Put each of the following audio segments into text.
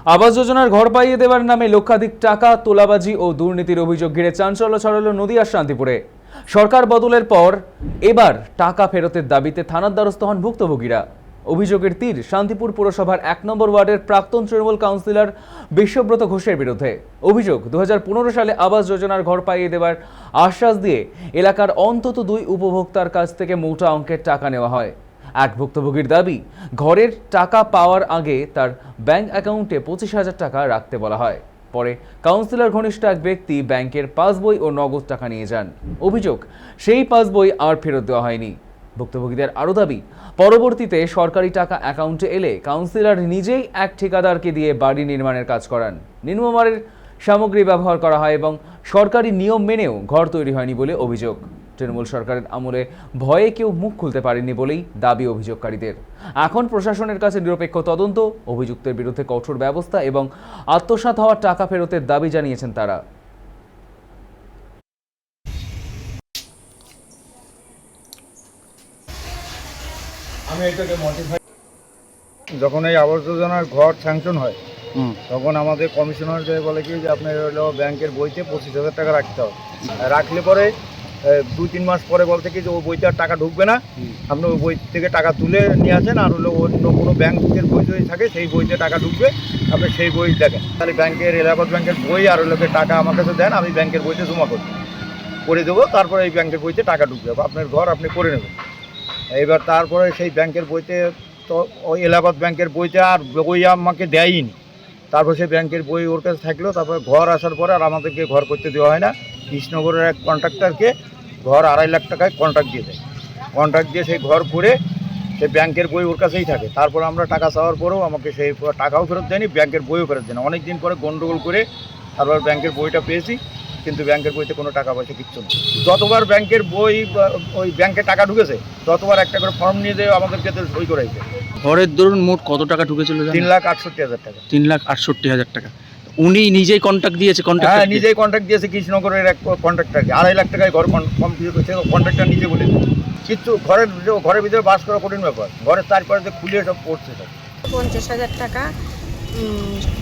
আবাস যোজনার ঘর পাইয়ে দেওয়ার নামে লক্ষাধিক টাকা তোলাবাজি ও দুর্নীতির অভিযোগ ঘিরে চাঞ্চল্য ছড়ালো নদিয়ার শান্তিপুরে। সরকার বদলের পর এবার টাকা ফেরতের দাবিতে থানার দ্বারস্থ হন ভুক্তভোগীরা। অভিযোগের তীর শান্তিপুর পুরসভার ১ নম্বর ওয়ার্ডের প্রাক্তন তৃণমূল কাউন্সিলর বিশ্বব্রত ঘোষের বিরুদ্ধে। অভিযোগ, ২০১৫ সালে আবাস যোজনার ঘর পাইয়ে দেওয়ার আশ্বাস দিয়ে এলাকার অন্তত ২ উপভোক্তার কাছ থেকে মোটা অঙ্কের টাকা নেওয়া হয়। এক ভুক্তভোগীর দাবি, ঘরের টাকা পাওয়ার আগে তার ব্যাংক অ্যাকাউন্টে ২৫,০০০ টাকা রাখতে বলা হয়। পরে কাউন্সিলর ঘনিষ্ঠ এক ব্যক্তি ব্যাংকের পাসবই ও নগদ টাকা নিয়ে যান। অভিযোগ, সেই পাসবই আর ফেরত দেওয়া হয়নি। ভুক্তভোগীদের আরও দাবি, পরবর্তীতে সরকারি টাকা অ্যাকাউন্টে এলে কাউন্সিলর নিজেই এক ঠিকাদারকে দিয়ে বাড়ি নির্মাণের কাজ করান। নিম্নমানের সামগ্রী ব্যবহার করা হয় এবং সরকারি নিয়ম মেনেও ঘর তৈরি হয়নি বলে অভিযোগ। তৃণমূল সরকারের আমলে ভয়ে কেউ মুখ খুলতে পারেনি বলেই দাবি অভিযোগকারীদের। এখন প্রশাসনের কাছে নিরপেক্ষ তদন্ত, অভিযুক্তের বিরুদ্ধে কঠোর ব্যবস্থা এবং আত্মসাৎ হওয়া টাকা ফেরতের দাবি জানিয়েছেন তারা। যখন এই আবাস যোজনার ঘর স্যাংশন হয় তখন আমাদের কমিশনার বলে কি যে আপনার হলো ব্যাংকের বইতে ২৫,০০০ টাকা রাখতে হবে। রাখলে পরে ২-৩ মাস পরে বলতে কি যে ওই বইতে আর টাকা ঢুকবে না, আপনি ওই বই থেকে টাকা তুলে নিয়ে আসেন, আর হলো অন্য কোনো ব্যাংকের বই যদি থাকে সেই বইতে টাকা ঢুকবে, আপনি সেই বই দেখেন। তাহলে ব্যাংকের এলাহাবাদ ব্যাংকের বই আর হলো টাকা আমার কাছে দেন, আমি ব্যাংকের বইতে জমা করে দেবো, তারপরে এই ব্যাংকের বইতে টাকা ঢুকবে, আপনার ঘর আপনি করে নেবেন। এবার তারপরে সেই ব্যাংকের বইতে তো ওই এলাহাবাদ ব্যাংকের বইটা আর বই আমাকে দেয়নি। তারপর সেই ব্যাংকের বই ওর কাছে থাকলেও তারপরে ঘর আসার পরে আর আমাদেরকে ঘর করতে দেওয়া হয় না। কৃষ্ণনগরের এক কন্ট্রাক্টরকে ঘর ২.৫ লাখ টাকায় কন্ট্রাক্ট দিয়ে দেয়। কন্ট্রাক্ট দিয়ে সেই ঘর করে সেই ব্যাংকের বই ওর কাছেই থাকে। তারপর আমরা টাকা চাওয়ার পরেও আমাকে সেই টাকাও ফেরত দেয়নি, ব্যাংকের বইও ফেরত দেয়নি। অনেক দিন পরে গন্ডগোল করে তারপর ব্যাংকের বইটা পেয়েছি, কিন্তু ব্যাংকের বইতে কোনো টাকা পয়সা কিচ্ছু নেই। যতবার ব্যাংকের বই ওই ব্যাংকে টাকা ঢুকেছে ততবার একটা করে ফর্ম নিয়ে দিয়ে আমাদেরকে সই করাইছে। ঘরের ধরুন মোট কত টাকা ঢুকেছিল? ৩,৬৮,০০০ টাকা। ৩,৬৮,০০০ টাকা। উনি নিজেই কন্ট্যাক্ট দিয়েছে? হ্যাঁ, নিজেই কন্ট্রাক্ট দিয়েছে কৃষ্ণনগরের এক কন্ট্রাক্টরকে। ২.৫ লাখ টাকায় ঘর কমপ্লিট করছে, কন্ট্রাক্টর নিজে বলে। কিন্তু ঘরের ভিতরে বাস করা কঠিন ব্যাপার, ঘরের চারপাশে খুলে সব পড়ছে সব। ৫০,০০০ টাকা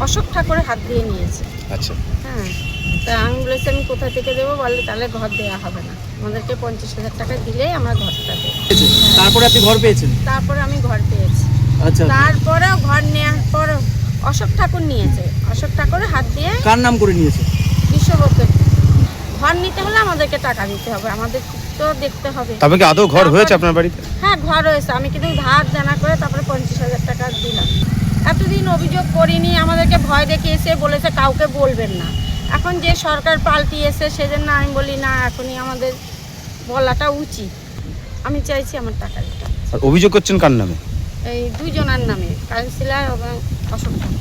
অশোক ঠাকুরের হাত দিয়ে নিয়েছে। আচ্ছা, হ্যাঁ, তা আমি বলেছি আমি কোথা থেকে দেবো, বলে তাহলে ঘর দেওয়া হবে না, আমাদেরকে ৫০,০০০ টাকা দিলেই আমরা ঘরটা দেবো। তারপরে আপনি ঘর পেয়েছেন? তারপরে আমি ঘর পেয়েছি। আচ্ছা, তারপরেও ঘর নেওয়ার পর অশোক ঠাকুর নিয়েছে, অশোক ঠাকুরের হাত দিয়ে। কার নাম করে নিয়েছে? বিশ্বব্রত। ঘর নিতে হলে আমাদেরকে টাকা দিতে হবে, আমাদের তো দেখতে হবে। তবে কি আদৌ ঘর হয়েছে আপনার বাড়িতে? হ্যাঁ, ঘর হয়েছে, আমি কিন্তু ধার জানা করে তারপরে ৫০,০০০ টাকা দিলাম। এতদিন অভিযোগ করিনি, আমাদেরকে ভয় দেখিয়েছে, বলেছে কাউকে বলবেন না। এখন যে সরকার পাল্টিয়েছে সেজন্য আমি বলি না, এখনই আমাদের বলাটা উচিত। আমি চাইছি আমার টাকা দিতে। আর অভিযোগ করছেন কার নামে? এই ২ জনের নামে, কাউন্সিলর এবং অশোক ঠাকুর।